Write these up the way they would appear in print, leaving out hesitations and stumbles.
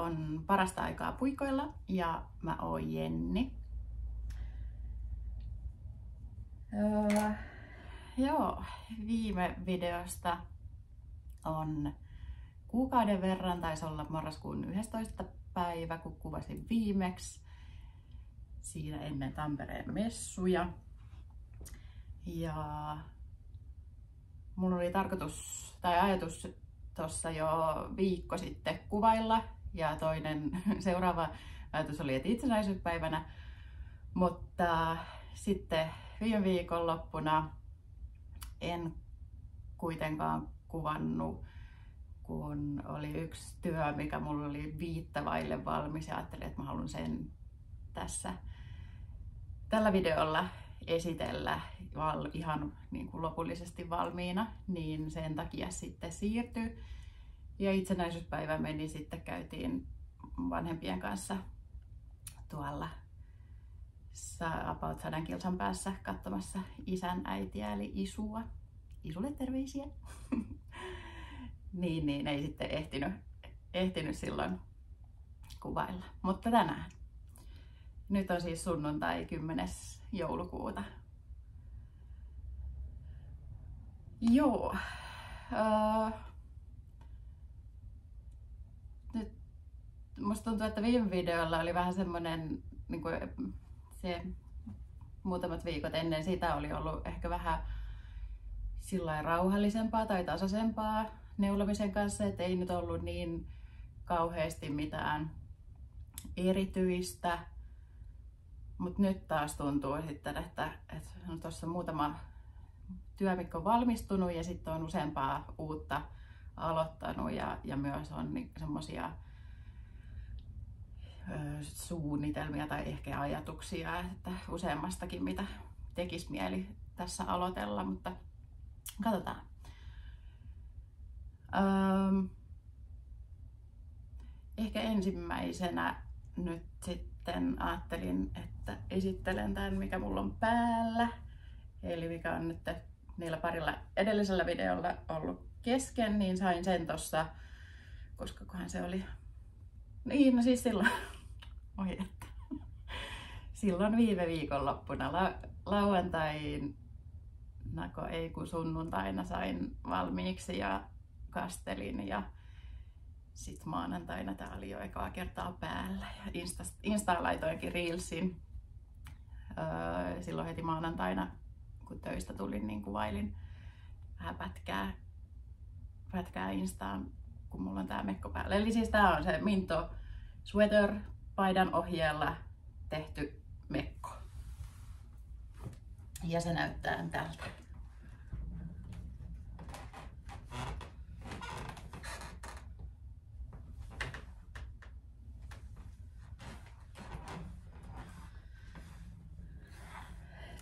on parasta aikaa puikoilla ja mä oon Jenni. Joo, viime videosta on kuukauden verran, taisi olla marraskuun 11. päivä, kun kuvasin viimeksi siinä ennen Tampereen messuja. Ja mulla oli ajatus tuossa jo viikko sitten kuvailla ja toinen seuraava ajatus oli, että itsenäisyyspäivänä, mutta sitten viime viikonloppuna en kuitenkaan kuvannut, kun oli yksi työ, mikä mulla oli viittavaille valmis ja ajattelin, että mä haluan sen tällä videolla esitellä ihan niin kuin lopullisesti valmiina, niin sen takia sitten siirtyi. Ja itsenäisyyspäivä meni sitten, käytiin vanhempien kanssa tuolla about 100 kilsan päässä katsomassa isän äitiä eli isua. Isulle terveisiä. niin ei sitten ehtinyt silloin kuvailla. Mutta tänään. Nyt on siis sunnuntai 10. joulukuuta. Joo. Nyt musta tuntuu, että viime videolla oli vähän semmonen, niin kuin se muutamat viikot ennen sitä oli ollut ehkä vähän sillain rauhallisempaa tai tasaisempaa neulomisen kanssa, että ei nyt ollut niin kauheasti mitään erityistä. Mutta nyt taas tuntuu sitten, että on tuossa muutama työ, mikä on valmistunut ja sitten on useampaa uutta aloittanut ja myös on semmoisia suunnitelmia tai ehkä ajatuksia, että useammastakin mitä tekisi mieli tässä aloitella, mutta katsotaan. Ehkä ensimmäisenä nyt sitten ajattelin, että esittelen tämän, mikä mulla on päällä. Eli mikä on nyt niillä parilla edellisellä videolla ollut kesken, niin sain sen tossa, koska kohan se oli, niin no siis silloin, silloin viime viikonloppuna lauantaina, ei kun sunnuntaina sain valmiiksi ja kastelin ja sitten maanantaina tää oli jo ekaa kertaa päällä ja Instaan laitoinkin reelsin. Silloin heti maanantaina, kun töistä tulin, niin kuvailin vähän pätkää Instaan, kun mulla on tää mekko päällä. Eli siis tää on se Minto Sweater paidan ohjeella tehty mekko. Ja se näyttää tältä.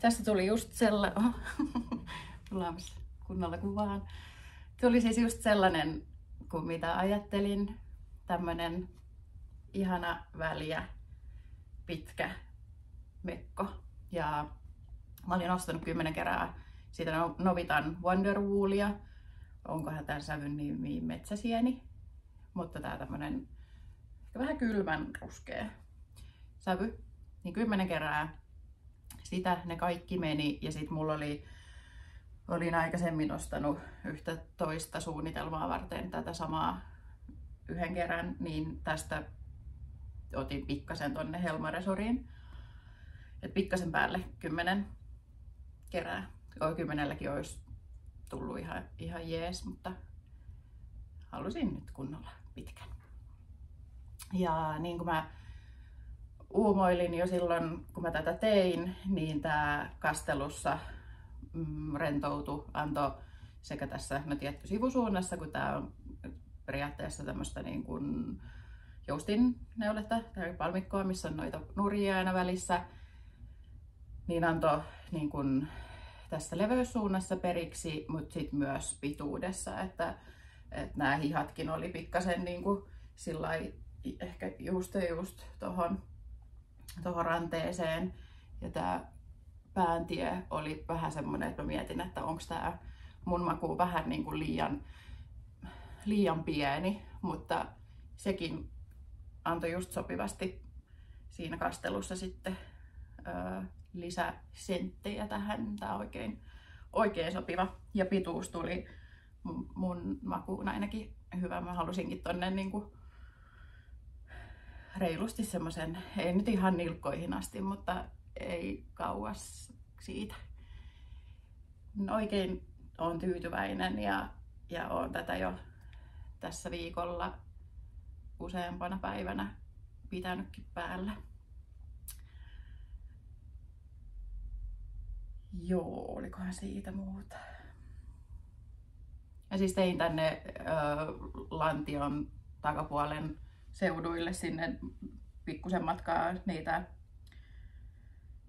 Tästä tuli just sellainen, tullaan kunnolla kuvaan. Tuli siis just sellainen kuin mitä ajattelin. Tämmönen ihana väliä, pitkä mekko. Ja mä olin ostanut 10 kerää siitä Novitan Wonderwoolia. Onkohan tämän sävyn nimi metsäsieni. Mutta tää tämmönen vähän kylmän ruskea sävy. Niin 10 kerää. Sitä ne kaikki meni ja sitten mulla olin aikaisemmin ostanut yhtä toista suunnitelmaa varten tätä samaa yhden kerran, niin tästä otin pikkasen tonne Helmaresoriin. Et pikkasen päälle 10 kerää. 10 olisi tullut ihan jees, mutta halusin nyt kunnolla pitkän. Ja niin kuin mä uumoilin jo silloin, kun mä tätä tein, niin tää kastelussa rentoutui, antoi sekä tässä tietty sivusuunnassa, kun tää on periaatteessa tämmöistä niin kuin joustinneuletta tai palmikkoa, missä on noita nurjia aina välissä, niin antoi niin kuin tässä leveyssuunnassa periksi, mutta sitten myös pituudessa, että nämä hihatkin oli pikkasen niin kuin sillai, ehkä just tohon ranteeseen. Ja tää pääntie oli vähän semmonen, että mä mietin, että onko tää mun maku vähän niin kuin liian pieni, mutta sekin antoi just sopivasti siinä kastelussa sitten lisäsenttejä tähän. Tää on oikein sopiva. Ja pituus tuli mun makuun ainakin hyvä. Mä halusinkin tonne niinku reilusti semmosen, ei nyt ihan nilkkoihin asti, mutta ei kauas siitä. Oikein olen tyytyväinen ja olen tätä jo tässä viikolla useampana päivänä pitänytkin päällä. Joo, olikohan siitä muuta. Ja siis tein tänne lantion takapuolen seuduille sinne pikkusen matkaa niitä,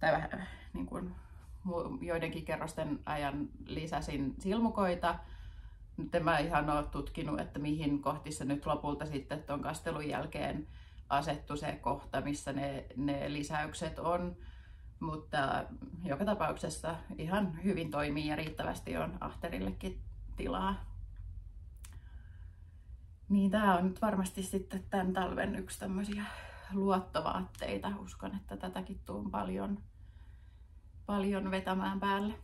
tai vähän niin kuin joidenkin kerrosten ajan lisäsin silmukoita. Nyt en mä ihan ole tutkinut, että mihin kohti se nyt lopulta sitten tuon kastelun jälkeen asettu se kohta, missä ne lisäykset on. Mutta joka tapauksessa ihan hyvin toimii ja riittävästi on ahterillekin tilaa. Niin tää on nyt varmasti sitten tämän talven yksi tämmöisiä luottovaatteita. Uskon, että tätäkin tuun paljon vetämään päälle.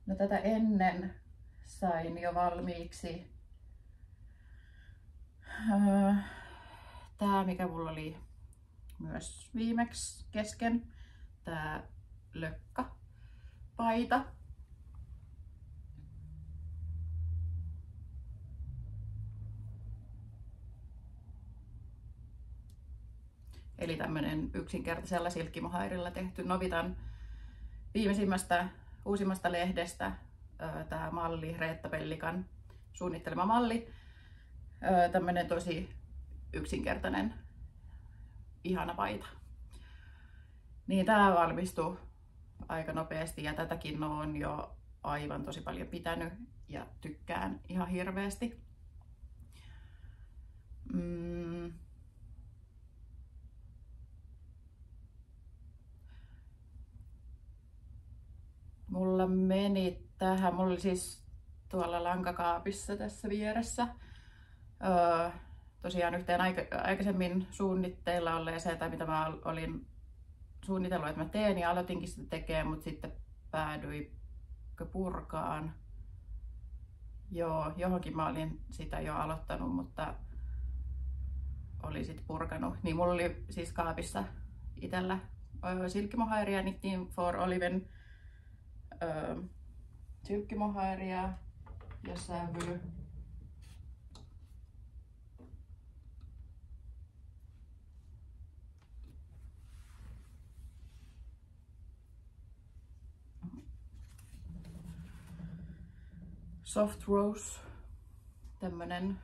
No tätä ennen sain jo valmiiksi tää, mikä mulla oli myös viimeksi kesken, tää lökkäpaita. Eli tämmönen yksinkertaisella silkkimohairilla tehty Novitan viimeisimmästä uusimmasta lehdestä tää malli, Reetta Pellikan suunnittelema malli. Tämmönen tosi yksinkertainen, ihana paita. Niin tää valmistui aika nopeasti ja tätäkin on jo aivan tosi paljon pitänyt ja tykkään ihan hirveästi. Mulla meni tähän, mulla oli siis tuolla lankakaapissa tässä vieressä tosiaan yhteen aikaisemmin suunnitteilla olleeseen, tai mitä mä olin suunnitellut, että mä teen, ja aloitinkin sitä tekemään, mutta sitten päädyinkö purkaan. Joo, johonkin mä olin sitä jo aloittanut, mutta oli sitten purkanut. Niin mulla oli siis kaapissa itsellä silkkimohairia, Knitting for Oliven silkkimohairia ja sävy. Soft Rose, tämmönen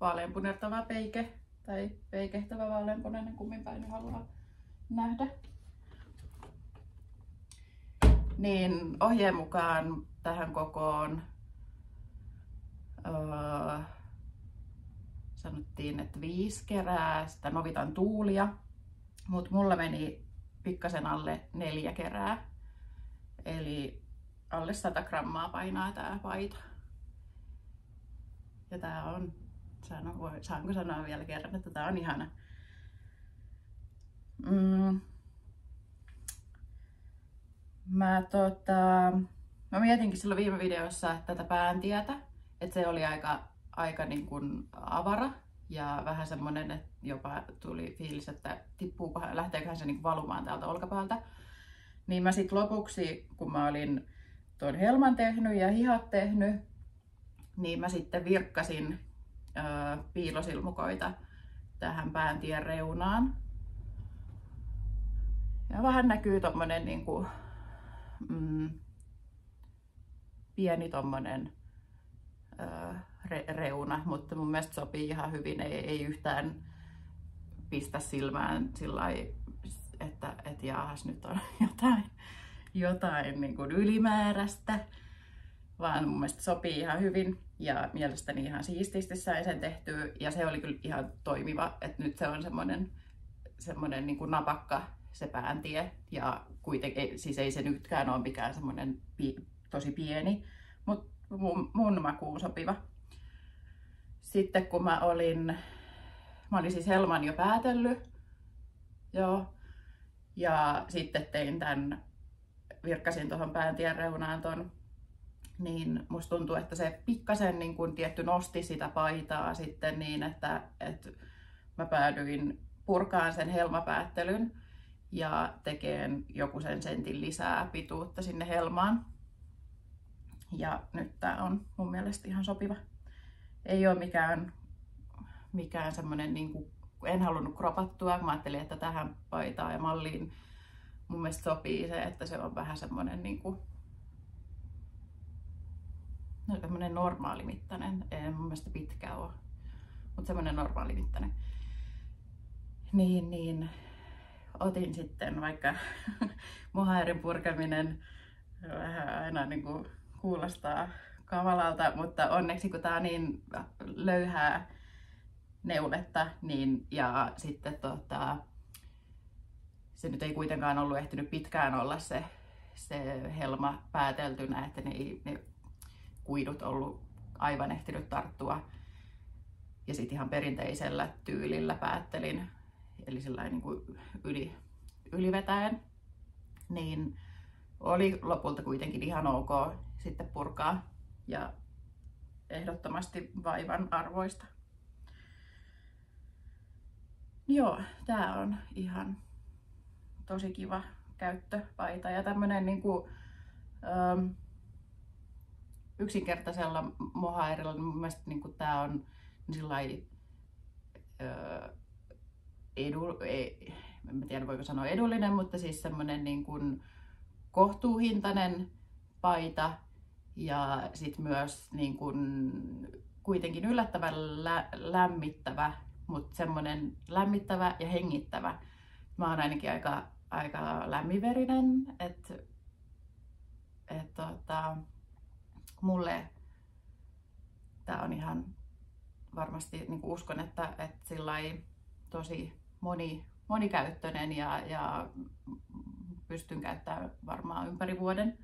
vaaleanpunertava peike tai peikehtävä vaaleanpunainen, kummin päin haluaa nähdä. Niin ohjeen mukaan tähän kokoon sanottiin, että 5 kerää sitä Novitan tuulia, mutta mulla meni pikkasen alle 4 kerää. Eli alle 100 grammaa painaa tää paita. Ja tää on, saanko sanoa vielä kerran, että tää on ihana. Mä mietinkin silloin viime videossa tätä pääntietä, että se oli aika niin kuin avara ja vähän semmonen, että jopa tuli fiilis, että lähteeköhän se niin kuin valumaan täältä olkapäältä. Niin mä sit lopuksi, kun mä olin tuon helman tehnyt ja hihat tehnyt, niin mä sitten virkkasin piilosilmukoita tähän pääntien reunaan. Ja vähän näkyy tommonen niinku, pieni tommonen reuna, mutta mun mielestä sopii ihan hyvin, ei yhtään pistä silmään sillai, että jaahas nyt on jotain niin kuin ylimääräistä, vaan mun mielestä sopii ihan hyvin ja mielestäni ihan siististi sain sen tehtyä ja se oli kyllä ihan toimiva, että nyt se on semmonen niin kuin napakka se pääntie ja kuitenkin, siis ei se nytkään ole mikään semmonen tosi pieni, mutta mun makuun sopiva. Sitten kun mä olin siis helman jo päätellyt, joo, ja sitten tein virkkasin tuohon pääntien reunaan ton, niin musta tuntuu, että se pikkasen niin kun tietty nosti sitä paitaa sitten niin, että mä päädyin purkaan sen helmapäättelyn ja tekeen joku sen sentin lisää pituutta sinne helmaan. Ja nyt tää on mun mielestä ihan sopiva. Ei ole mikään semmonen, niin kuin, en halunnut kropattua. Mä ajattelin, että tähän paitaan ja malliin mun mielestä sopii se, että se on vähän semmonen niin kuin, semmonen normaalimittainen. Ei mun mielestä pitkä ole, mutta semmonen normaalimittainen. Niin otin sitten, vaikka mohairin purkaminen vähän aina niin kuin kuulostaa kavalalta, mutta onneksi kun tää on niin löyhää neuletta, niin ja sitten se nyt ei kuitenkaan ollut ehtinyt pitkään olla se helma pääteltynä, että ne kuidut ollut aivan ehtinyt tarttua. Ja sitten ihan perinteisellä tyylillä päättelin, eli sellainen niin kuin ylivetäen, niin oli lopulta kuitenkin ihan ok sitten purkaa ja ehdottomasti vaivan arvoista. Joo, tää on ihan tosi kiva käyttöpaita ja tämmönen niinku, yksinkertaisella mohairilla niin mun mielestä niinku tää on sillai, en tiedä voiko sanoa edullinen, mutta siis semmonen niin kuin kohtuuhintainen paita ja sit myös niin kuin kuitenkin yllättävän lämmittävä, mutta semmonen lämmittävä ja hengittävä. Mä oon ainakin aika lämminverinen, että mulle tää on ihan varmasti, niin kuin uskon, että sillai tosi monikäyttöinen ja pystyn käyttämään varmaan ympäri vuoden.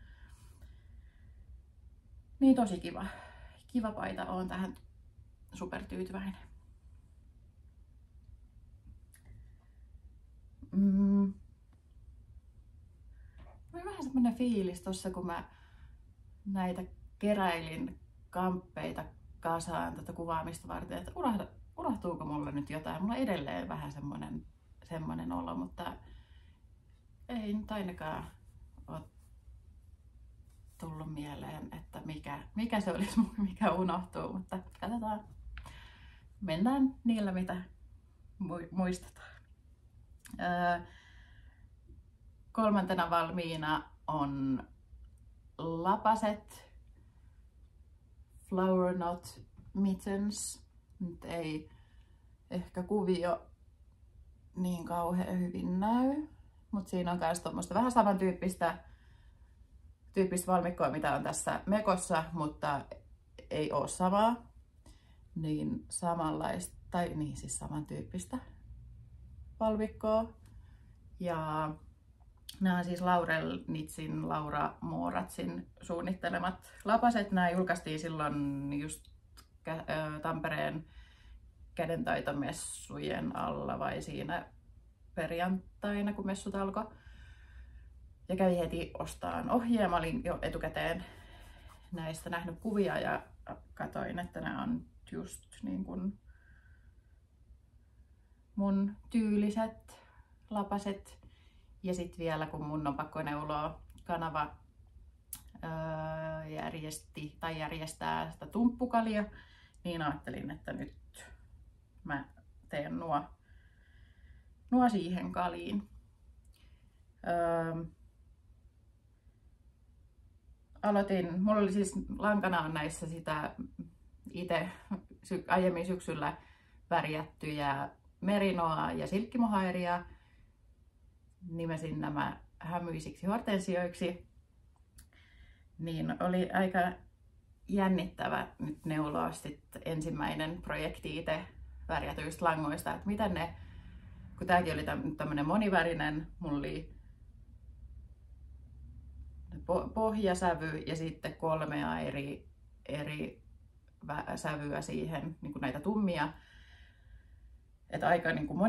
Niin tosi kiva paita, oon tähän supertyytyväinen. Oli vähän semmonen fiilis tossa, kun mä näitä keräilin kamppeita kasaan tätä kuvaamista varten, että unohtuuko mulla nyt jotain. Mulla on edelleen vähän semmonen olo, mutta ei nyt ainakaan ole tullut mieleen, että mikä se olisi, mikä unohtuu, mutta katsotaan. Mennään niillä, mitä muistetaan. Kolmantena valmiina on lapaset Flower Knot Mittens. Nyt ei ehkä kuvio niin kauhean hyvin näy, mutta siinä on myös tuommoista vähän samantyyppistä valmikkoa, mitä on tässä Mekossa, mutta ei ole samaa. Niin samanlaista, tai niin siis samantyyppistä valmikkoa. Ja nämä on siis Laurel Knitsin, Laura Mooratsin suunnittelemat lapaset. Nämä julkaistiin silloin just Tampereen kädentaitomessujen alla vai siinä perjantaina, kun messut alkoi. Ja kävin heti ostamaan ohjeen. Mä olin jo etukäteen näistä nähnyt kuvia ja katsoin, että nämä on just niin kuin mun tyyliset lapaset. Ja sitten vielä, kun mun on pakko neuloa, kanava järjestää sitä tumppukalia, niin ajattelin, että nyt mä teen nuo siihen kaliin. Mulla oli siis lankana on näissä sitä itse aiemmin syksyllä värjättyjä merinoa ja silkkimohairia. Nimesin nämä hämyisiksi hortensioiksi. Niin oli aika jännittävä nyt neuloa sitten ensimmäinen projekti itse värjätyistä langoista, että miten ne, kun tämäkin oli tämmönen monivärinen, mulla oli pohjasävy ja sitten 3 eri sävyä siihen, niin kuin näitä tummia. Että aika niin kuin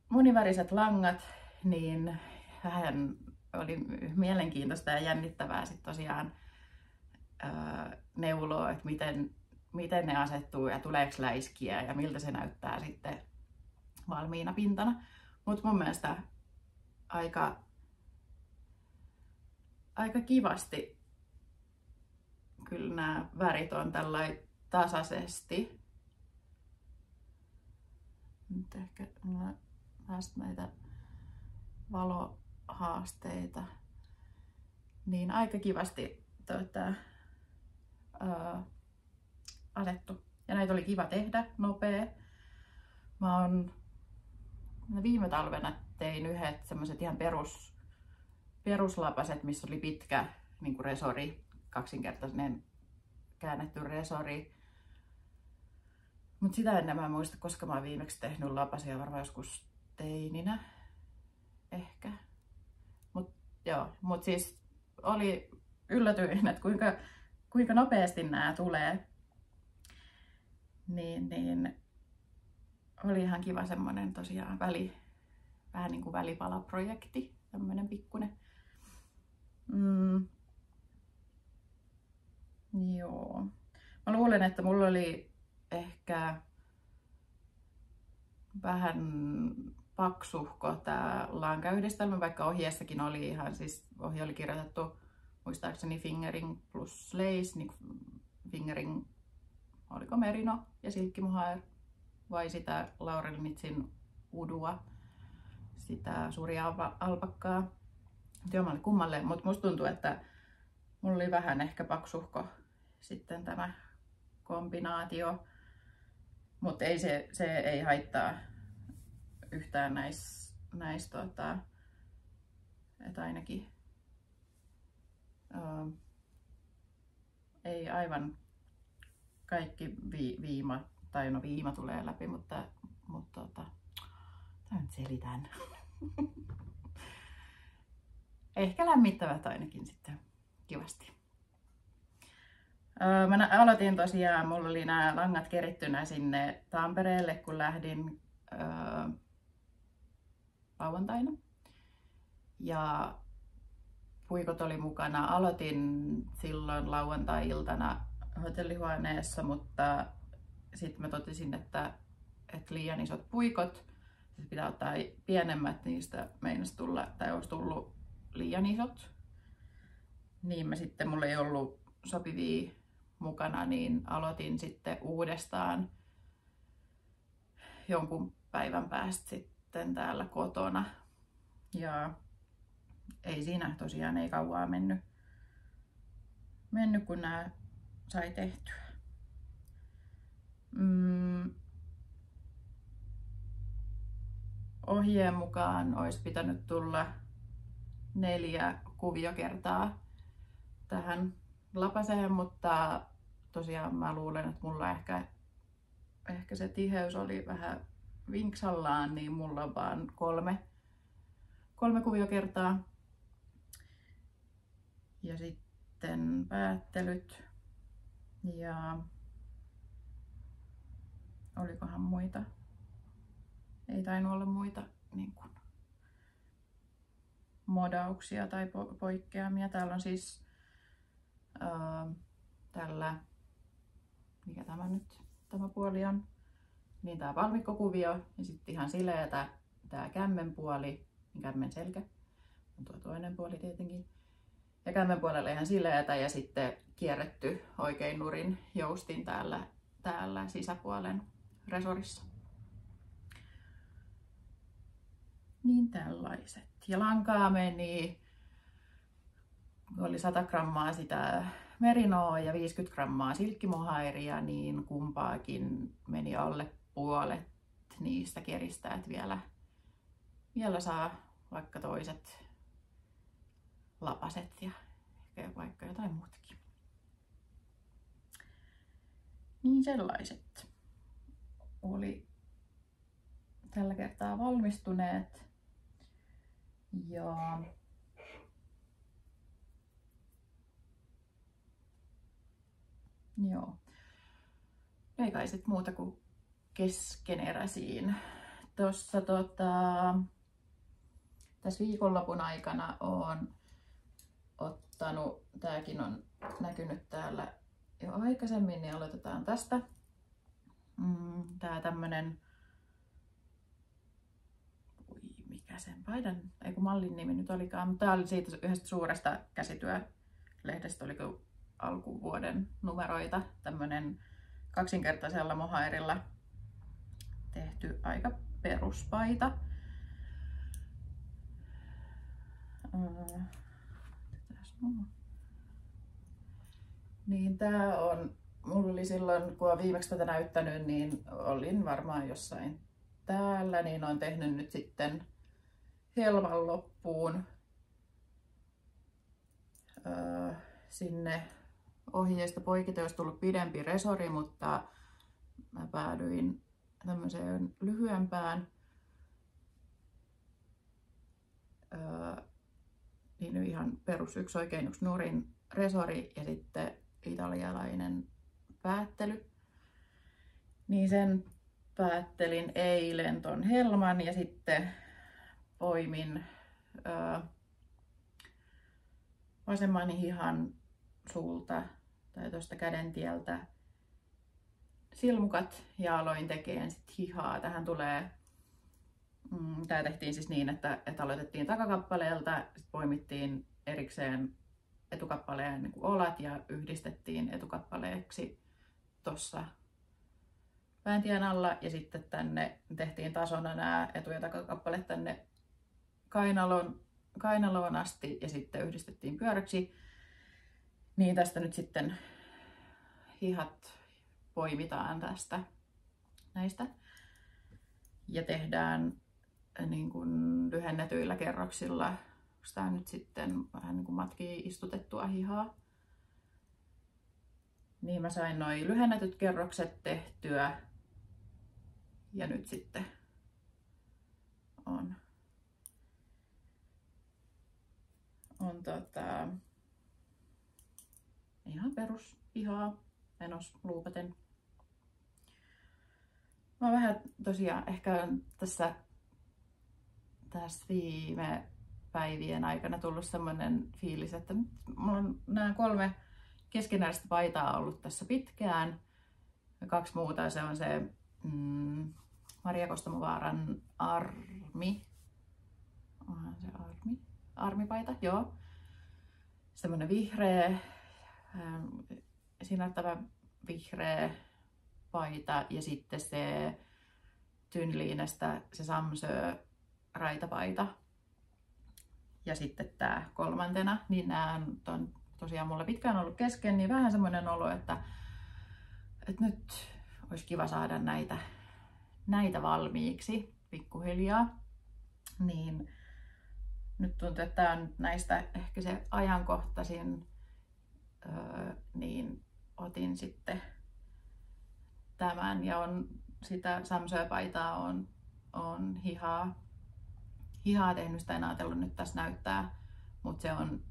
moniväriset langat, niin vähän oli mielenkiintoista ja jännittävää sitten tosiaan neuloa, että miten ne asettuu ja tuleeko läiskiä ja miltä se näyttää sitten valmiina pintana. Mutta mun mielestä aika kivasti kyllä nämä värit on tällainen tasaisesti. Nyt ehkä päästä näitä valohaasteita. Niin aika kivasti asettu. Ja näitä oli kiva tehdä, nopea. Viime talvena tein yhdet semmoiset ihan peruslapaset, missä oli pitkä niin kuin resori, kaksinkertainen käännetty resori. Mutta sitä ennen mä en muista, koska mä oon viimeksi tehnyt lapasia, varmaan joskus teininä ehkä. Mut siis oli yllätyin, että kuinka nopeasti nämä tulee. Niin oli ihan kiva semmonen tosiaan vähän niin kuin välipalaprojekti, tämmönen pikkunen. Joo. Mä luulen, että mulla oli ehkä vähän paksuhko tää lankayhdistelmä, vaikka ohjeessakin oli ihan, siis ohje oli kirjoitettu muistaakseni fingering plus lace, niin fingering, oliko merino ja silkkimuhair vai sitä Laurelmitsin udua, sitä suuria alpakkaa. Jommalle kummalle, mutta musta tuntuu, että mulla oli vähän ehkä paksuhko sitten tämä kombinaatio, mutta se ei haittaa yhtään näissä että ainakin ei aivan kaikki viima, tai no viima tulee läpi, mutta tää nyt selitän. Ehkä lämmittävät ainakin sitten kivasti. Mä aloitin tosiaan, mulla oli nämä langat kerittynä sinne Tampereelle, kun lähdin lauantaina. Ja puikot oli mukana. Aloitin silloin lauantai-iltana hotellihuoneessa, mutta sitten mä totesin, että liian isot puikot, pitää ottaa pienemmät, niistä meinasi tulla, tai olisi tullut liian isot. Niin mulla ei ollut sopivia mukana, niin aloitin sitten uudestaan jonkun päivän päästä sitten täällä kotona. Ja ei siinä tosiaan ei kauaa mennyt kun nämä sai tehtyä. Ohjeen mukaan olisi pitänyt tulla 4 kuviokertaa tähän lapaseen, mutta tosiaan mä luulen, että mulla ehkä se tiheys oli vähän vinksallaan, niin mulla on vaan 3 kuviokertaa. Ja sitten päättelyt ja olikohan muita? Ei tainnut olla muita niin kuin modauksia tai poikkeamia. Täällä on siis tällä, mikä tämä puoli on, niin tää valmikkokuvio ja sitten ihan sileätä tää kämmenpuoli, kämmen selkä on tuo toinen puoli tietenkin. Ja kämmen puolella ihan sileätä ja sitten kierretty oikein nurin joustin täällä sisäpuolen resorissa. Niin tällaiset. Ja lankaa meni, oli 100 grammaa sitä merinoa ja 50 grammaa silkkimuhairia, niin kumpaakin meni alle puolet niistä keristä, että vielä saa vaikka toiset lapaset ja ehkä vaikka jotain muutakin. Niin sellaiset oli tällä kertaa valmistuneet. Ja Joo. Ei kai sit muuta kuin keskeneräisiin. Tossa tässä viikonlopun aikana on ottanut, tääkin on näkynyt täällä jo aikaisemmin, niin aloitetaan tästä. Tää tämmönen, mikä sen paidan, ei kun mallin nimi nyt olikaan, mutta tää oli siitä yhdestä suuresta käsityölehdestä, oliko alkuvuoden numeroita, tämmönen kaksinkertaisella mohairilla tehty aika peruspaita. Niin tää on, mulla oli silloin, kun olen viimeksi tätä näyttänyt, niin olin varmaan jossain täällä, niin olen tehnyt nyt sitten helman loppuun sinne ohjeista poikiten olisi tullut pidempi resori, mutta mä päädyin tämmöiseen lyhyempään. Niin ihan perus yksi oikein yksi nurin resori ja sitten italialainen päättely. Niin sen päättelin eilen ton helman ja sitten poimin vasemman hihan suulta tai tuosta kädentieltä silmukat ja aloin tekemään sit hihaa. Tähän tulee, tää tehtiin siis niin, että aloitettiin takakappaleelta, sit poimittiin erikseen etukappaleen niin kuin olat ja yhdistettiin etukappaleeksi tuossa pääntien alla ja sitten tehtiin tasona nämä etu- ja takakappaleet tänne kainaloon asti ja sitten yhdistettiin pyöräksi. Niin tästä nyt sitten hihat poimitaan tästä näistä ja tehdään niin kuin lyhennetyillä kerroksilla. Tämä nyt sitten vähän niin kuin matkii istutettua hihaa. Niin mä sain noi lyhennetyt kerrokset tehtyä ja nyt sitten on ihan perus hihaa menossa luupaten. Mä vähän tosiaan ehkä tässä viime päivien aikana tullut semmoinen fiilis, että mulla on nämä 3 keskeneräistä paitaa ollut tässä pitkään. Ja 2 muuta, se on se Maria Kostamovaaran Armi. Onhan se Armipaita, joo. Semmoinen vihreä, sinättävä vihreä paita ja sitten se Tynliinestä se Samsö raitapaita. Ja sitten tää 3. niin nämä on tosiaan mulla pitkään ollut kesken, niin vähän semmoinen olo, että nyt olisi kiva saada näitä valmiiksi pikkuhiljaa. Niin nyt tuntuu, että tää on näistä ehkä se ajankohtaisin, niin otin sitten tämän ja on sitä Samsö-paitaa on hihaa tehnyt, sitä en ajatellut nyt tässä näyttää, mutta se on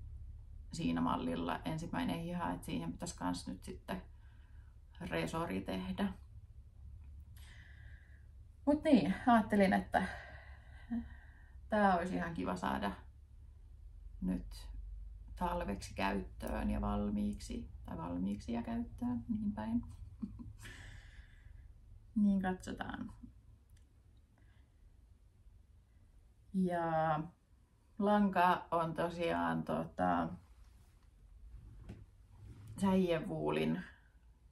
siinä mallilla ensimmäinen hiha, että siihen pitäisi kans nyt sitten resori tehdä. Mut niin, ajattelin, että tää olisi ihan kiva saada nyt talveksi käyttöön ja valmiiksi ja käyttöön, niin päin. Niin katsotaan. Ja lanka on tosiaan Säijevuulin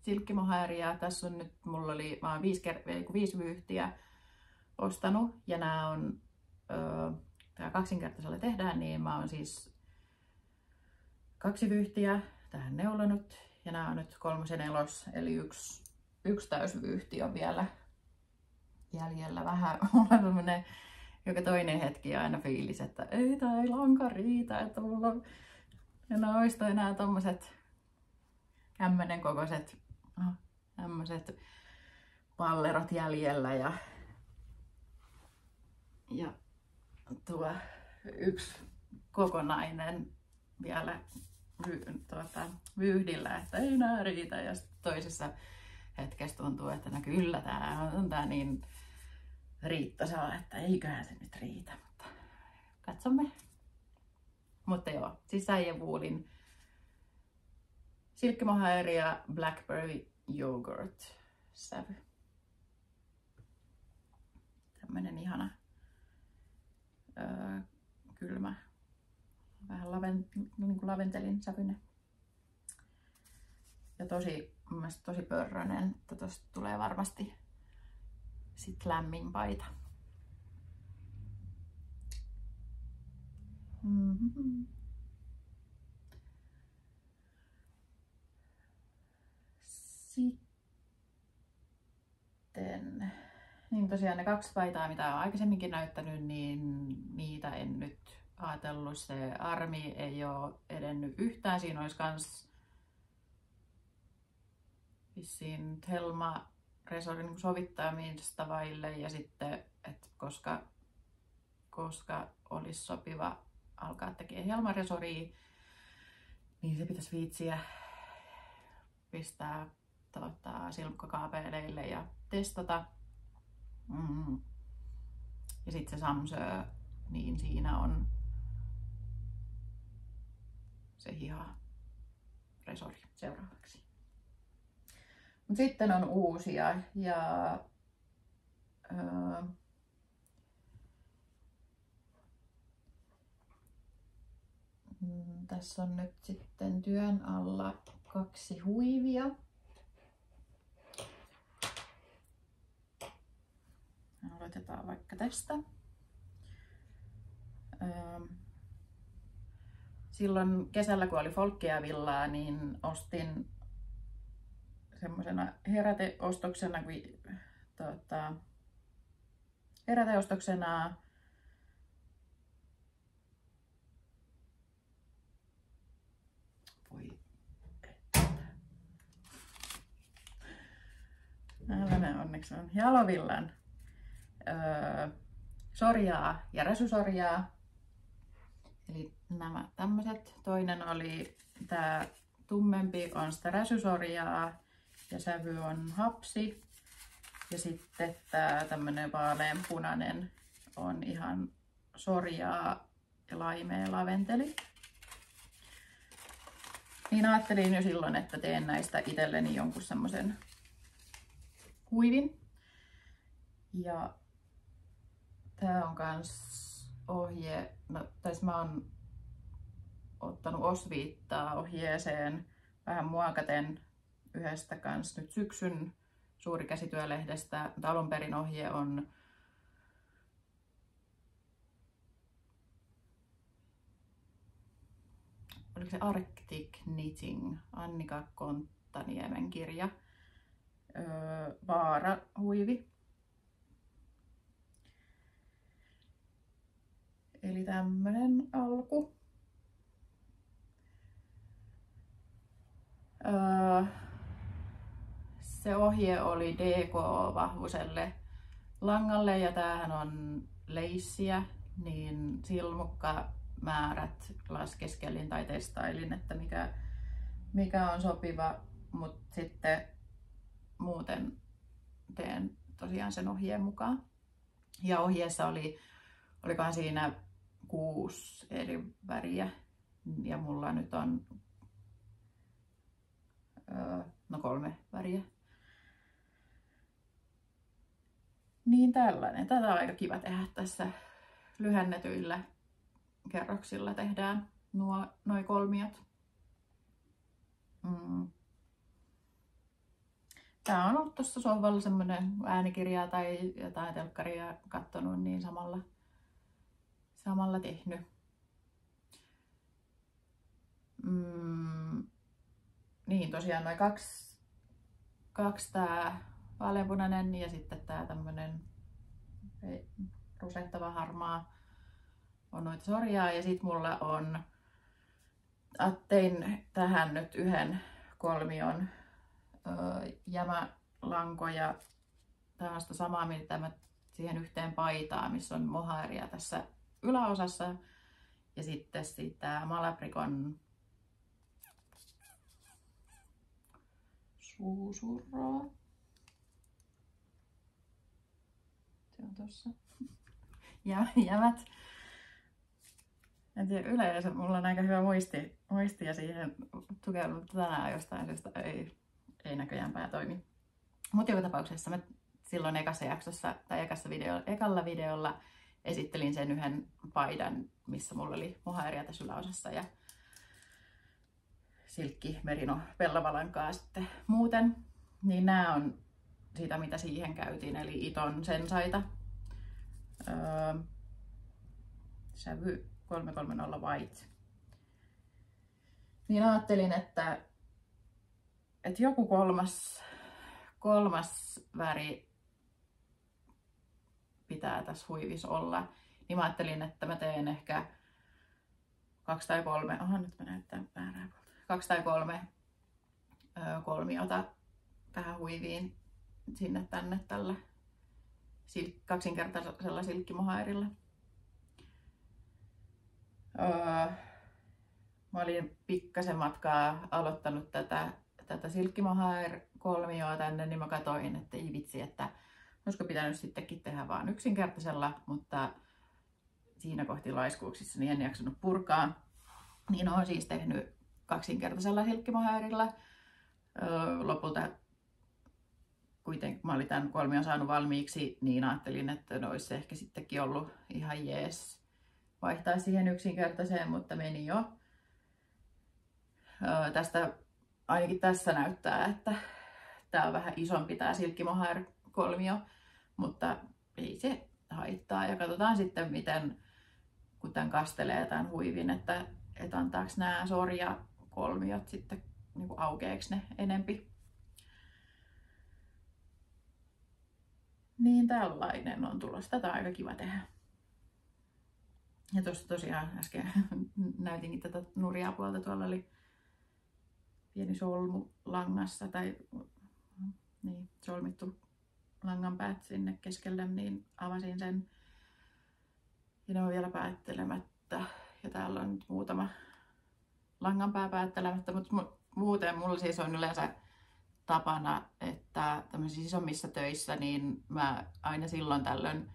silkkimohairia. Tässä on nyt, mulla oli vaan 5 vyyhtiä ostanut ja nämä on, tää kaksinkertaisella tehdään, niin mä oon siis 2 vyyhtiä tähän neulonut ja nämä on nyt 3 ja 4, eli yksi täysvyyhti on vielä jäljellä. Vähän mulla on semmonen joka toinen hetki aina fiilis, että ei tää ei lanka riitä, että mulla on enää tommoset kämmenen kokoiset tämmöiset pallerot jäljellä ja tuo yksi kokonainen vielä vyyhdillä, että ei nää riitä. Ja sitten toisessa hetkessä tuntuu, että no kyllä tää on tää niin riittävää, että eiköhän se nyt riitä. Mutta katsomme. Mutta joo, siis Säijevuulin silkkimohair ja blackberry yogurt sävy. Tämmönen ihana kylmä, vähän niin kuin laventelin sävyinen. Ja mun mielestä tosi pörrönen, että tosta tulee varmasti sit lämmin paita. Sitten, niin tosiaan ne 2 paitaa, mitä olen aikaisemminkin näyttänyt, niin niitä en nyt ajatellut. Se armi ei ole edennyt yhtään. Siinä olisi kans vissiin helma resorin niin sovittamista vaille ja sitten, että koska olisi sopiva alkaa tekemään helmaresoria, niin se pitäisi viitsiä pistää silmukkakaapeleille ja testata. Ja sitten se Samsö, niin siinä on se hiha resori seuraavaksi. Mut sitten on uusia ja tässä on nyt sitten työn alla 2 huivia. Aloitetaan vaikka tästä. Silloin kesällä, kun oli folkkia villaa, niin ostin semmosena heräteostoksena onneksi on Jalovillan sorjaa ja räsysorjaa. Eli nämä tämmöiset. Toinen oli tää tummempi on sitä räsysorjaa ja sävy on hapsi. Ja sitten tää tämmönen vaaleanpunainen on ihan sorjaa ja laimea laventeli. Niin ajattelin jo silloin, että teen näistä itselleni jonkun semmosen huivin. Ja tää on kans ohje, mä oon ottanut osviittaa ohjeeseen vähän muokaten yhdestä kans nyt syksyn suurikäsityölehdestä. Alun perin ohje on oliko se Arctic Knitting, Annika Konttaniemen kirja, Vaara-huivi. Eli tämmönen alku. Se ohje oli DK-vahvuiselle langalle ja tämähän on leissiä, niin silmukkamäärät laskeskelin tai testailin, että mikä on sopiva, mutta sitten muuten teen tosiaan sen ohjeen mukaan. Ja ohjeessa olikohan siinä 6 eri väriä ja mulla nyt on 3 väriä. Niin tällainen. Tätä on aika kiva tehdä tässä lyhennetyillä kerroksilla tehdään noi kolmiot. Tää on ollut tuossa sohvalla semmonen äänikirjaa tai jotain telkkaria katsonut, niin samalla tehnyt. Niin tosiaan noin kaksi tää vaaleanpunainen ja sitten tää tämmönen rusehtava harmaa on noita sorjaa ja sit mulla on tein tähän nyt yhden kolmion jämälankoja tällaista samaa mitä mä siihen yhteen paitaan, missä on mohairia tässä yläosassa ja sitten sitä Malabrikon suusurroa. Se on tossa. Ja jämät. En tiedä, yleensä mulla on aika hyvä muisti ja siihen tukeudun tänään jostain syystä ei näköjään pää toimi. Mutta joka tapauksessa mä silloin ekassa jaksossa tai ekalla videolla esittelin sen yhden paidan, missä mulla oli mohairia tässä yläosassa ja silkki merino pellavalankaa sitten muuten. Niin nää on sitä, mitä siihen käytiin, eli Iton sensaita. Sävy 330 White. Niin ajattelin, että joku kolmas väri pitää tässä huivis olla. Niin mä ajattelin, että mä teen ehkä 2 tai 3, nyt mä näytän väärää puolta. 2 tai 3 kolmiota tähän huiviin sinne tänne tällä kaksinkertaisella silkkimohairilla. Mä olin pikkasen matkaa aloittanut tätä silkkimohair-kolmioa tänne, niin mä katsoin, että ei vitsi, että olisiko pitänyt sittenkin tehdä vaan yksinkertaisella, mutta siinä kohti laiskuuksissa niin en jaksanut purkaa. Niin olen siis tehnyt kaksinkertaisella silkkimohairilla. Lopulta kuitenkin kun mä olin tämän kolmion saanut valmiiksi, niin ajattelin, että ne olisi ehkä sittenkin ollut ihan jees vaihtaa siihen yksinkertaiseen, mutta meni jo. Ainakin tässä näyttää, että tää on vähän isompi tää silkkimohair-kolmio, mutta ei se haittaa. Ja katsotaan sitten, miten kun tän kastelee tämän huivin, että antaako nämä sorjakolmiot sitten niin kuin aukeeks ne enempi. Niin tällainen on tulossa. Tätä on aika kiva tehdä. Ja tuossa tosiaan äsken näytinkin tätä nurjaa puolta. Tuolla oli pieni solmu langassa tai niin, solmittu langanpäät sinne keskelle, niin avasin sen. Ja ne on vielä päättelemättä. Ja täällä on nyt muutama langanpää päättelemättä, mutta muuten mulla siis on yleensä tapana, että tämmöisissä isommissa töissä, niin mä aina silloin tällöin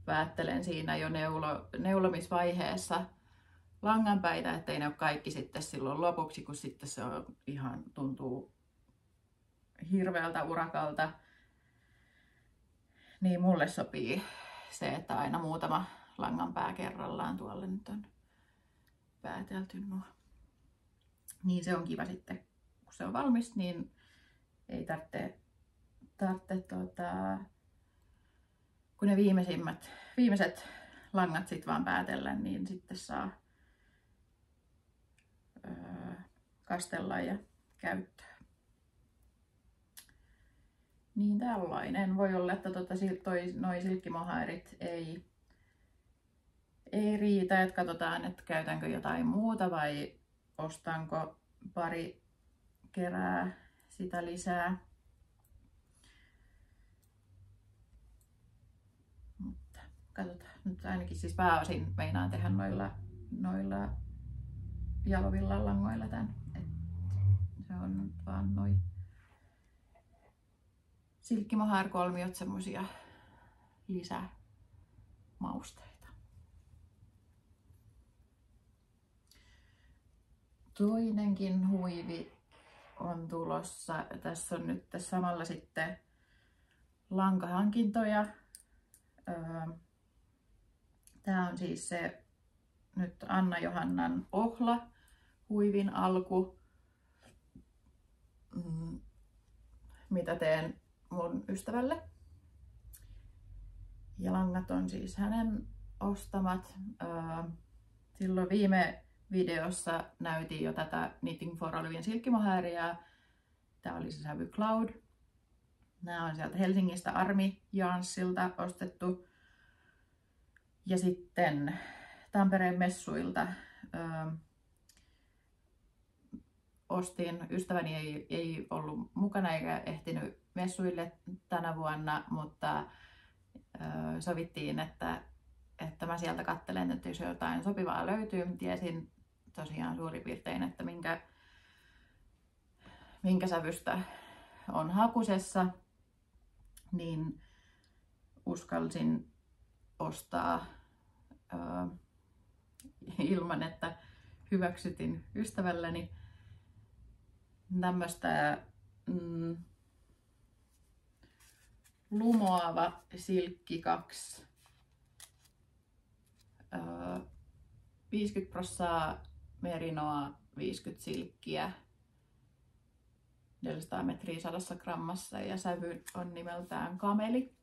päättelen siinä jo neulomisvaiheessa langanpäitä, ettei ne ole kaikki sitten silloin lopuksi, kun sitten se on ihan tuntuu hirveältä urakalta. Niin mulle sopii se, että aina muutama langanpää kerrallaan. Tuolle nyt on päätelty nuo. Niin se on kiva sitten, kun se on valmis, niin ei tarvitse kun ne viimeiset langat sit vaan päätellä, niin sitten saa kastella ja käyttää. Niin tällainen. Voi olla, että noi silkkimohairit ei riitä, että katsotaan, että käytänkö jotain muuta vai ostanko pari kerää sitä lisää. Mutta katsotaan. Nyt ainakin siis pääosin meinaan tehdä noilla jalovillan langoilla tän. Se on nyt vaan noi silkkimohair-kolmiot semmosia lisämausteita. Toinenkin huivi on tulossa. Tässä on nyt samalla sitten lankahankintoja. Tää on siis se nyt Anna-Johannan Ohla huivin alku, mitä teen mun ystävälle. Ja langat on siis hänen ostamat. Silloin viime videossa näytin jo tätä Knitting for Olivien silkkimohairia. Tää oli se sävy Cloud. Nämä on sieltä Helsingistä Armi Janssilta ostettu. Ja sitten Tampereen messuilta ostin. Ystäväni ei ollut mukana eikä ehtinyt messuille tänä vuonna, mutta sovittiin, että mä sieltä katselen, että jos jotain sopivaa löytyy. Tiesin tosiaan suurin piirtein, että minkä sävystä on hakusessa, niin uskalsin ostaa ilman, että hyväksytin ystävälleni tämmöistä lumoava silkki 2 50% merinoa, 50 silkkiä, 400 metriä 100 grammassa ja sävy on nimeltään Kameli.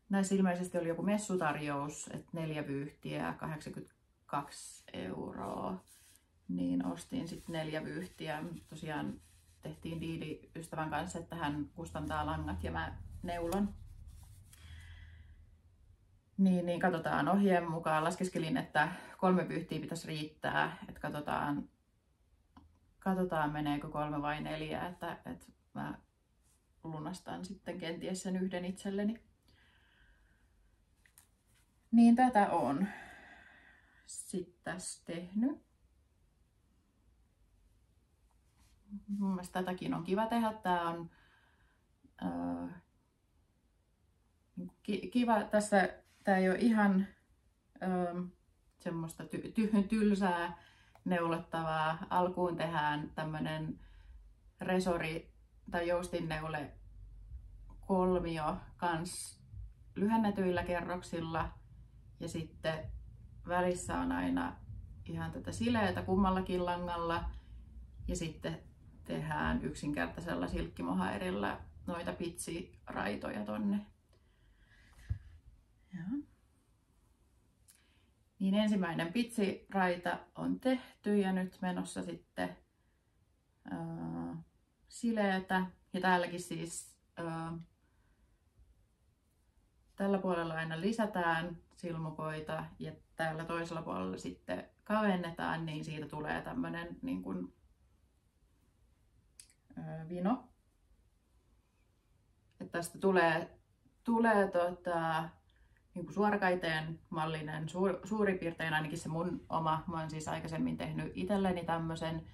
Näissä ilmeisesti oli joku messutarjous, että 4 vyyhtiä, 82 €. Niin ostin sitten 4 vyyhtiä. Tosiaan tehtiin diili ystävän kanssa, että hän kustantaa langat ja mä neulon. Niin katsotaan ohjeen mukaan. Laskeskelin, että 3 vyyhtiä pitäisi riittää. Että katsotaan meneekö 3 vai 4, että mä lunastan sitten kenties sen yhden itselleni. Niin tätä on sitten tässä tehnyt. Mun mielestä tätäkin on kiva tehdä. Tää on kiva. Tää ei ole ihan semmoista tylsää neulottavaa. Alkuun tehdään tämmönen resori tai joustinneule kolmio kans lyhennetyillä kerroksilla. Ja sitten välissä on aina ihan tätä sileätä kummallakin langalla. Ja sitten tehdään yksinkertaisella silkkimohairilla noita pitsiraitoja tonne. Ja. Niin ensimmäinen pitsiraita on tehty ja nyt menossa sitten sileätä. Ja täälläkin siis tällä puolella aina lisätään silmukoita ja tällä toisella puolella sitten kavennetaan, niin siitä tulee tämmönen niin kuin vino. Että tästä tulee niin kuin suorakaiteen mallinen, suurin piirtein ainakin se mun oma. Mä oon siis aikaisemmin tehnyt itselleni tämmösen,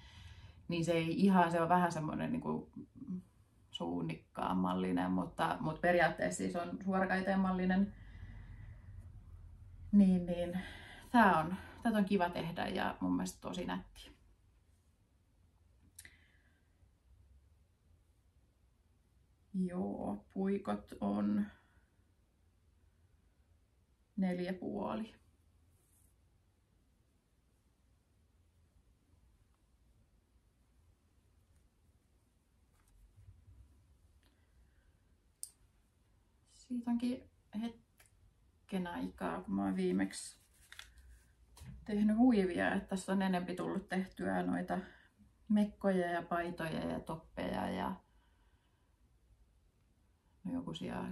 niin se ei ihan, se on vähän semmoinen niin kuin suunnikkaan mallinen, mutta periaatteessa siis on suorakaiteen mallinen. Niin tätä on kiva tehdä ja mun mielestä tosi nätti. Joo, puikot on 4,5. Siitä onkin hetken aikaa, kun mä oon viimeksi tehnyt huivia, että tässä on enempi tullut tehtyä noita mekkoja ja paitoja ja toppeja ja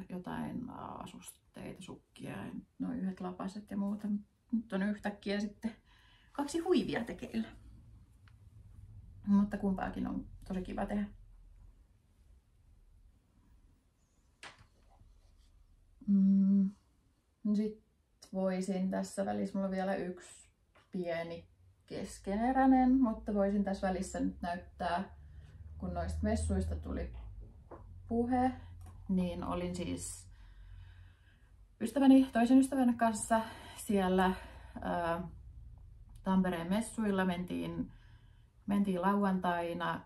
jotain asusteita, sukkia, noin yhdet lapaset ja muuta. Nyt on yhtäkkiä sitten 2 huivia tekeillä. Mutta kumpaakin on tosi kiva tehdä. Sitten voisin tässä välissä, mulla on vielä yksi pieni keskeneräinen, mutta voisin tässä välissä nyt näyttää, kun noista messuista tuli puhe, niin olin siis toisen ystävän kanssa siellä Tampereen messuilla. Mentiin lauantaina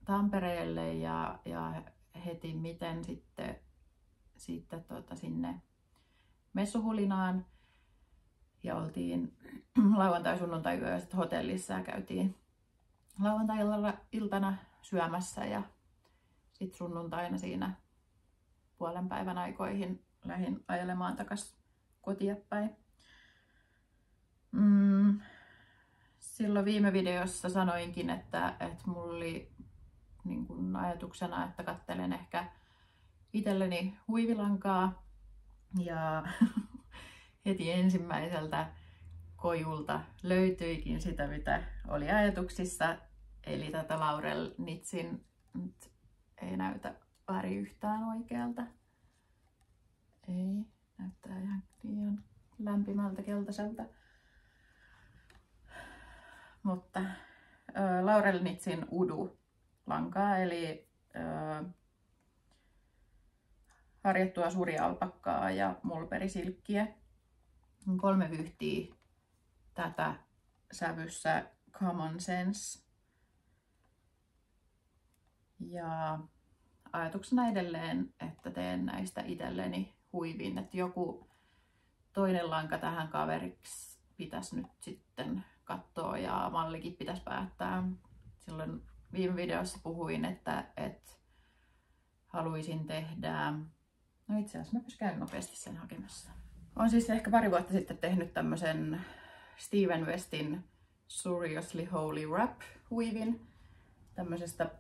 Tampereelle ja heti miten sitten sinne messuhulinaan. Ja oltiin lauantai-sunnuntai-yö ja sitten hotellissa ja käytiin lauantai-iltana syömässä ja sitten sunnuntaina siinä puolen päivän aikoihin lähdin ajelemaan takas kotia päin. Silloin viime videossa sanoinkin, että mulla oli niin kun ajatuksena, että katselen ehkä itselleni huivilankaa ja heti ensimmäiseltä kojulta löytyikin sitä, mitä oli ajatuksissa, eli tätä Laurel Knitsin, nyt ei näytä väri yhtään oikealta. Ei, näyttää ihan liian lämpimältä keltaiselta. Mutta Laurel Knitsin Udu-lankaa, eli harjattua surialpakkaa ja mulberisilkkiä. 3 vyyhtiä tätä sävyssä Common Sense. Ja ajatuksena edelleen, että teen näistä itselleni huivin, että joku toinen lanka tähän kaveriksi pitäisi nyt sitten katsoa ja mallikin pitäisi päättää. Silloin viime videossa puhuin, että haluaisin tehdä, no itse asiassa mä käyn nopeasti sen hakemassa. Olen siis ehkä pari vuotta sitten tehnyt tämmöisen Steven Westin Seriously Holy Wrap huivin tämmöisestä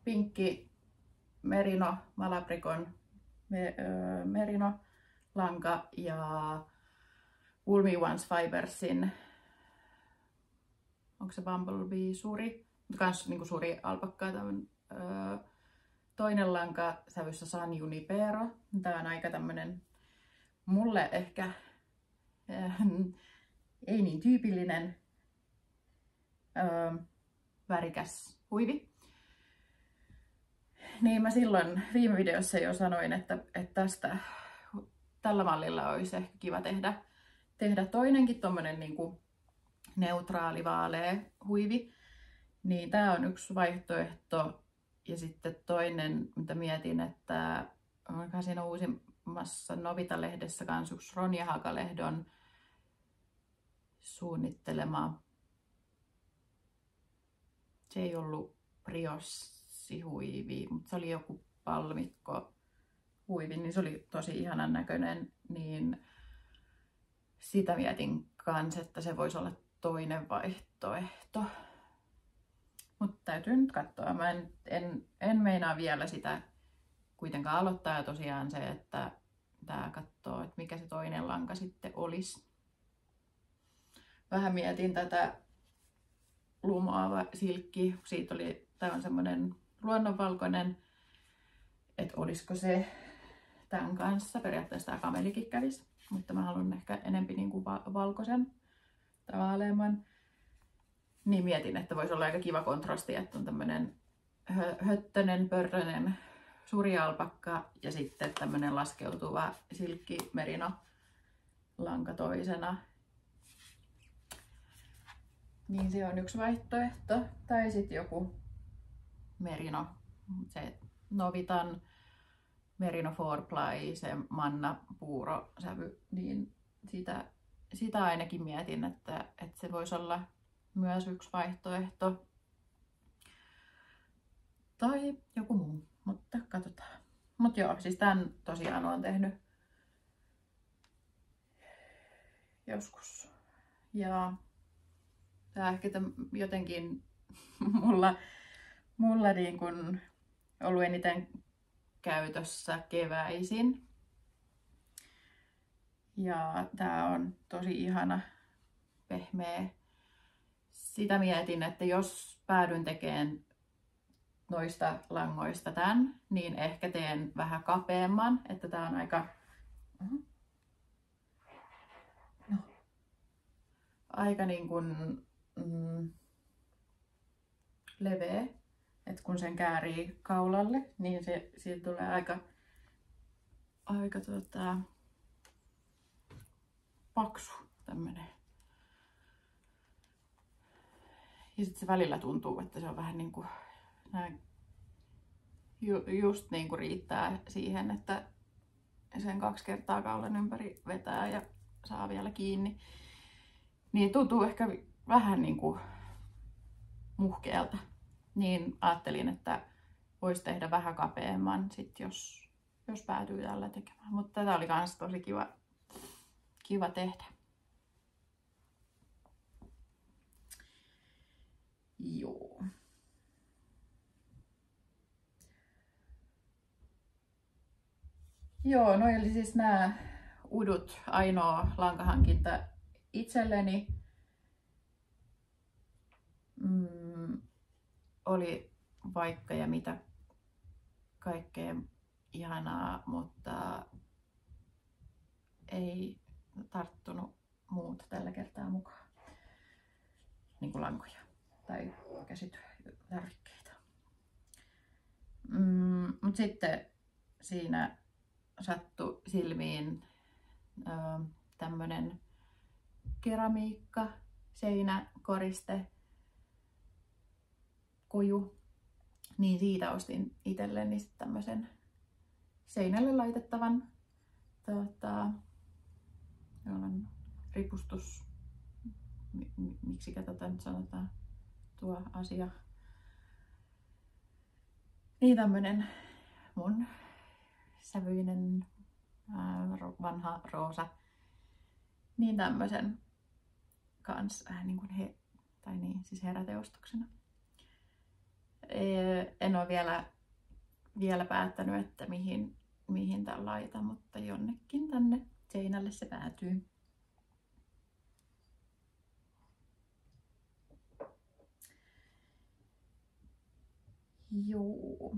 pinkki merino, malabrikon merino lanka ja Wool Me Once Fibersin, onko se Bumblebee suri, mutta kans niinku suri alpakkaa, toinen lanka sävyssä San Junipero. Tää on aika tämmönen mulle ehkä ei niin tyypillinen värikäs huivi. Niin mä silloin viime videossa jo sanoin, että tällä mallilla olisi ehkä kiva tehdä toinenkin tommonen niinku neutraali vaalea huivi. Niin tää on yksi vaihtoehto. Ja sitten toinen, mitä mietin, että onko siinä uusimmassa Novita-lehdessä kans yksi Ronja Hakalehdon suunnittelema. Se ei ollut priossihuivi, mutta se oli joku palmikko huivi, niin se oli tosi ihanan näköinen. Niin sitä mietin kans, että se voisi olla toinen vaihtoehto. Mutta täytyy nyt katsoa. Mä en meinaa vielä sitä kuitenkaan aloittaa. Ja tosiaan se, että tää katsoo, että mikä se toinen lanka sitten olisi. Vähän mietin tätä lumoava silkki. Siitä oli, tää on semmonen luonnonvalkoinen, että olisiko se tämän kanssa. Periaatteessa tää kamelikin kävisi, mutta mä haluan ehkä enempi niinku valkoisen tai vaaleamman. Niin mietin, että voisi olla aika kiva kontrasti, että on tämmönen höttönen, pörrönen surialpakka ja sitten tämmönen laskeutuva silkki merino lanka toisena. Niin se on yksi vaihtoehto. Tai sitten joku merino, se Novitan Merino 4ply, se manna puuro sävy, niin sitä ainakin mietin, että se voisi olla myös yksi vaihtoehto. Tai joku muu, mutta katsotaan. Mut joo, siis tän tosiaan olen tehnyt joskus. Ja tää ehkä jotenkin mulla niin kun ollut eniten käytössä keväisin. Ja tää on tosi ihana, pehmeä. Sitä mietin, että jos päädyn tekemään noista langoista tän, niin ehkä teen vähän kapeamman, että tää on aika aika niin kuin leveä, että kun sen käärii kaulalle, niin siitä tulee aika paksu tämmönen. Ja sitten se välillä tuntuu, että se on vähän niin kuin just niin kuin riittää siihen, että sen 2 kertaa kaulan ympäri vetää ja saa vielä kiinni. Niin tuntuu ehkä vähän niin kuin muhkealta. Niin ajattelin, että voisi tehdä vähän kapeamman, sit jos päätyy tällä tekemään. Mutta tätä oli myös tosi kiva tehdä. Joo. Joo, no eli siis nämä udut, ainoa lankahankinta itselleni. Oli vaikka ja mitä kaikkea ihanaa, mutta ei tarttunut muut tällä kertaa mukaan. Niin kuin lankoja tai käsityötarvikkeita. Mutta sitten siinä sattui silmiin tämmönen keramiikka, seinäkoriste, koju. Niin siitä ostin itselleni tämmösen seinälle laitettavan jollain ripustus, miksikä tätä nyt sanotaan, tuo asia. Niin tämmönen mun sävyinen vanha roosa. Niin tämmösen kans niin kuin siis heräteostoksena. En ole vielä päättänyt, että mihin tän laitan, mutta jonnekin tänne seinälle se päätyy. Joo.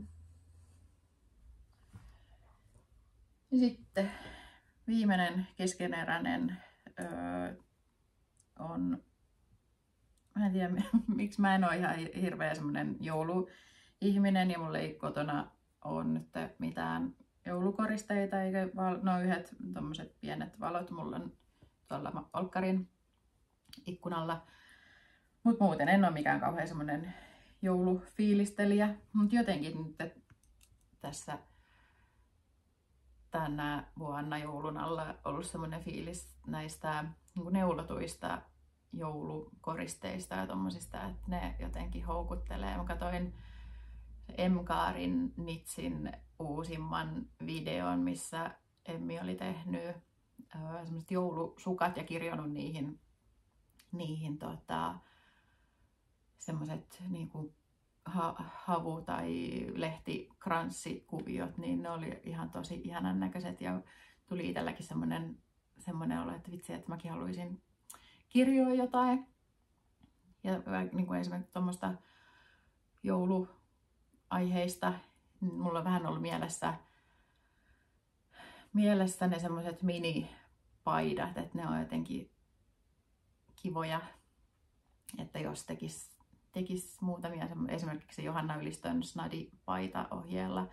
Ja sitten viimeinen keskeneräinen on, mä en tiedä miksi mä en ole ihan hirveä semmonen jouluihminen ja mulla ei kotona ole nyt mitään joulukoristeita eikä yhdet tommoset pienet valot mulla on tuolla olkkarin ikkunalla. Mut muuten en ole mikään kauhean semmonen joulufiilistelijä, mut jotenkin nyt tässä tänä vuonna joulun alla ollut semmoinen fiilis näistä niin neulotuista joulukoristeista ja tommosista, että ne jotenkin houkuttelee. Mä katsoin Nitsin uusimman videon, missä Emmi oli tehnyt semmoiset joulusukat ja kirjonnut niihin semmoiset niinku havu- tai lehtikranssikuviot, niin ne oli ihan tosi ihanan näköiset ja tuli itselläkin semmoinen olo, että vitsi, että mäkin haluaisin kirjoa jotain. Ja niin kuin esimerkiksi tuommoista jouluaiheista, niin mulla on vähän ollut mielessä ne semmoiset minipaidat, että ne on jotenkin kivoja, että jos tekisi muutamia, esimerkiksi Johanna Ylistön Snadi-paita-ohjeella,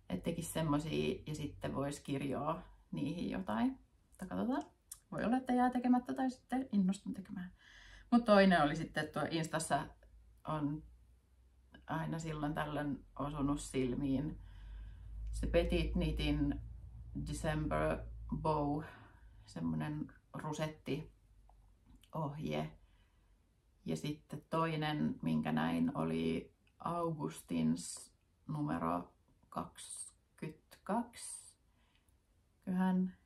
että tekisi semmosia ja sitten voisi kirjoa niihin jotain. Mutta katsotaan, voi olla, että jää tekemättä tai sitten innostun tekemään. Mutta toinen oli sitten, että tuo Instassa on aina silloin tällöin osunut silmiin se Petit Knitin December Bow, semmonen rusettiohje. Ja sitten toinen, minkä näin, oli Augustins numero 22. Kyllähän,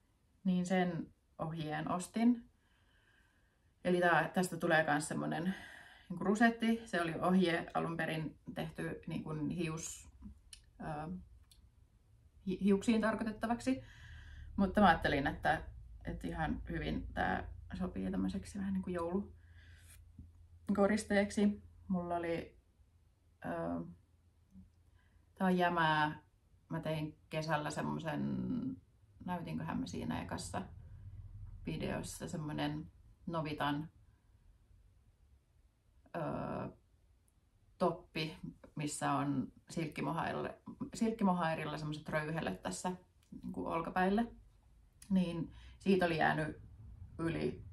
niin sen ohjeen ostin. Eli tästä tulee myös semmonen niin rusetti. Se oli ohje alun perin tehty niin kuin hiuksiin tarkoitettavaksi. Mutta mä ajattelin, että ihan hyvin tää sopii tämmöiseksi vähän niin kuin joulukoristeeksi. Mulla oli tää on jämää. Mä tein kesällä semmosen, näytinköhän mä siinä ekassa videossa, semmonen Novitan toppi, missä on silkkimohairilla semmoset röyhelet tässä niin kuin olkapäille. Niin siitä oli jäänyt yli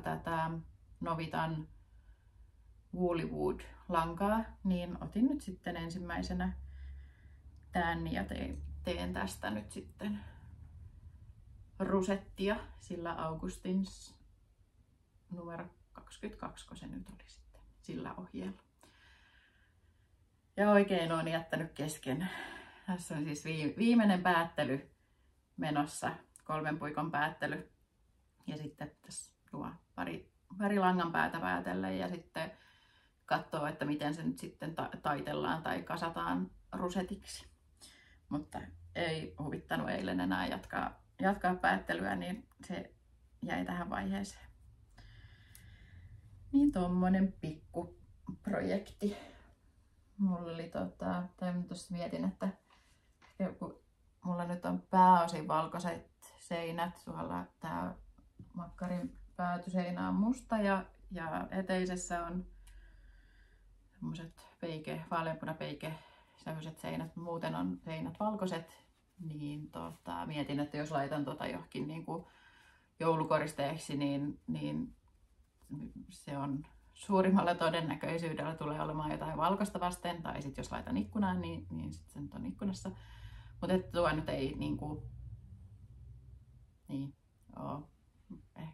tätä Novitan Woollywood-lankaa, niin otin nyt sitten ensimmäisenä tän ja teen tästä nyt sitten rusettia sillä Augustins numero 22, kun se nyt oli sitten sillä ohjeella. Ja oikein on jättänyt kesken. Tässä on siis viimeinen päättely menossa, 3 puikon päättely. Ja sitten tässä tuo pari langan päätä päätellen ja sitten katsoo, että miten se nyt sitten taitellaan tai kasataan rusetiksi. Mutta ei huvittanut eilen enää jatkaa päättelyä, niin se jäi tähän vaiheeseen. Niin tommonen pikku projekti. Mulla oli tai tuossa mietin, että kun mulla nyt on pääosin valkoiset seinät, tuolla tää makkarin päätyseinä on musta ja eteisessä on semmoset vaaleanpunapeike sävyiset seinät, muuten on seinät valkoiset, niin mietin, että jos laitan johonkin niinku joulukoristeeksi, niin se on suurimmalla todennäköisyydellä tulee olemaan jotain valkoista vasten, tai sitten jos laitan ikkunaan, niin sitten se nyt on ikkunassa. Mutta tuo nyt ei niinku, niin,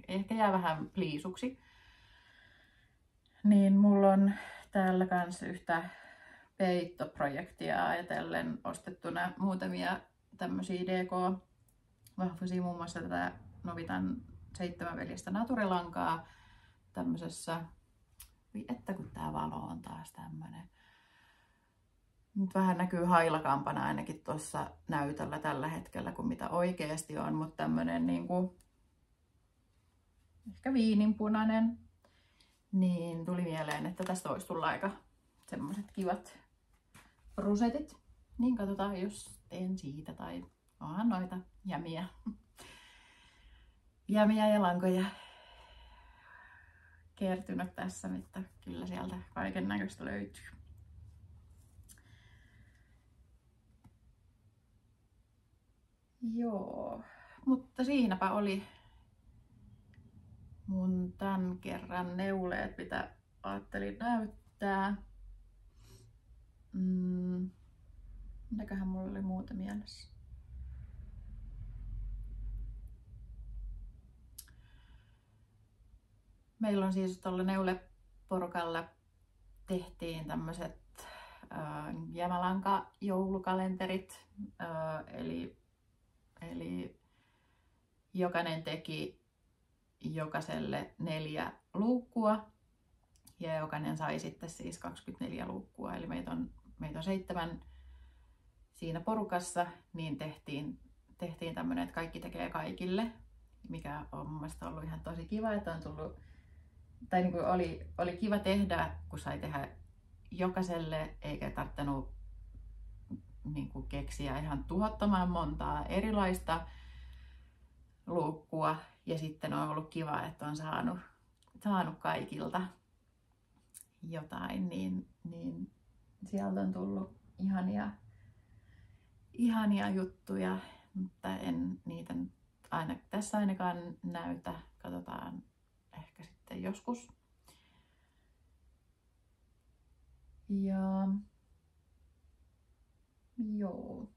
ehkä jää vähän pliisuksi. Niin mulla on täällä kans yhtä peittoprojektia ajatellen ostettuna muutamia tämmösiä DK-vahvuisia, muun muassa tätä Novitan 7 veljestä naturilankaa tämmöisessä, että kun tää valo on taas tämmönen. Nyt vähän näkyy hailakampana ainakin tuossa näytöllä tällä hetkellä kuin mitä oikeasti on, mutta tämmönen niinku ehkä viininpunainen. Niin tuli mieleen, että tästä voisi tulla aika semmoiset kivat rusetit. Niin katsotaan, jos teen siitä, tai onhan noita jämiä ja lankoja kertynyt tässä, mutta kyllä sieltä kaiken näköistä löytyy. Joo, mutta siinäpä oli mun tän kerran neuleet, mitä ajattelin näyttää. Mitäköhän mulla oli muuta mielessä? Meillä on siis tuolla neuleporukalla tehtiin tämmöiset jämälanka-joulukalenterit, eli jokainen teki jokaiselle 4 luukkua ja jokainen sai sitten siis 24 luukkua. Eli meitä on 7 siinä porukassa, niin tehtiin tämmöinen, että kaikki tekee kaikille, mikä on mun mielestä ollut ihan tosi kiva, että on tullut, tai niin kuin oli kiva tehdä, kun sai tehdä jokaiselle, eikä tarvinnut niin kuin keksiä ihan tuhottoman montaa erilaista luukkua. Ja sitten on ollut kiva, että on saanut kaikilta jotain, niin sieltä on tullut ihania juttuja, mutta en niitä tässä ainakaan näytä. Katsotaan ehkä sitten joskus. Ja joo.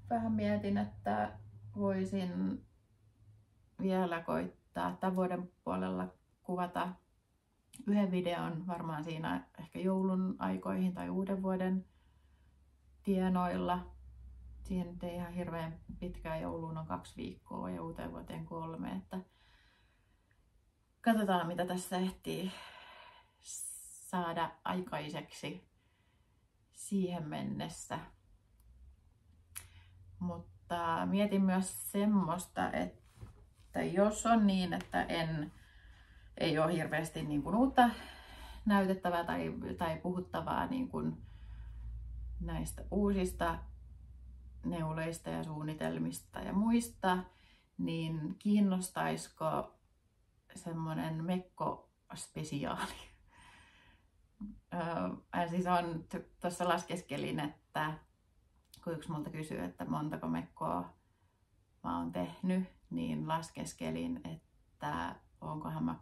Vähän mietin, että voisin vielä koittaa tämän vuoden puolella kuvata yhden videon, varmaan siinä ehkä joulun aikoihin tai uuden vuoden tienoilla. Siihen nyt ei ihan hirveän pitkään, jouluun on 2 viikkoa ja uuteen vuoteen 3, että katsotaan mitä tässä ehtii saada aikaiseksi siihen mennessä. Mutta mietin myös semmoista, että jos on niin, että ei ole hirveästi niin kuin uutta näytettävää tai puhuttavaa niin kuin näistä uusista neuleista ja suunnitelmista ja muista, niin kiinnostaisiko semmoinen mekko-spesiaali? Siis on tuossa laskeskelin, että kun yksi multa kysyy, että montako mekkoa mä oon tehnyt, niin laskeskelin, että onkohan mä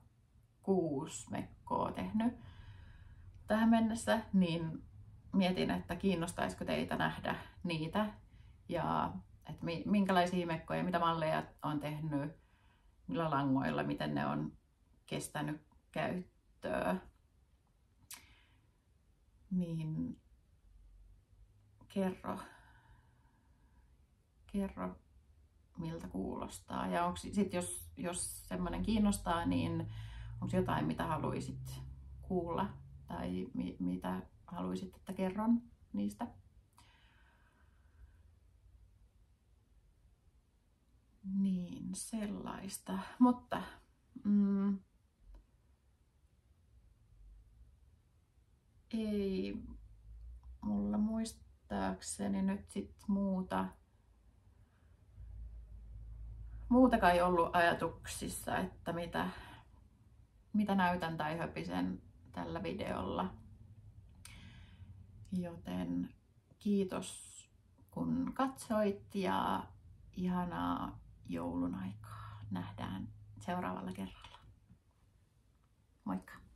6 mekkoa tehnyt tähän mennessä, niin mietin, että kiinnostaisiko teitä nähdä niitä ja että minkälaisia mekkoja, mitä malleja on tehnyt, millä langoilla, miten ne on kestänyt käyttöä. Niin kerro miltä kuulostaa. Ja onko sit, jos semmoinen kiinnostaa, niin onko jotain, mitä haluaisit kuulla tai mitä haluaisit, että kerron niistä? Niin, sellaista. Mutta ei mulla muistaakseni nyt sit muutakaan ei ollut ajatuksissa, että mitä näytän tai höpisen tällä videolla. Joten kiitos kun katsoit ja ihanaa joulun aikaa. Nähdään seuraavalla kerralla. Moikka!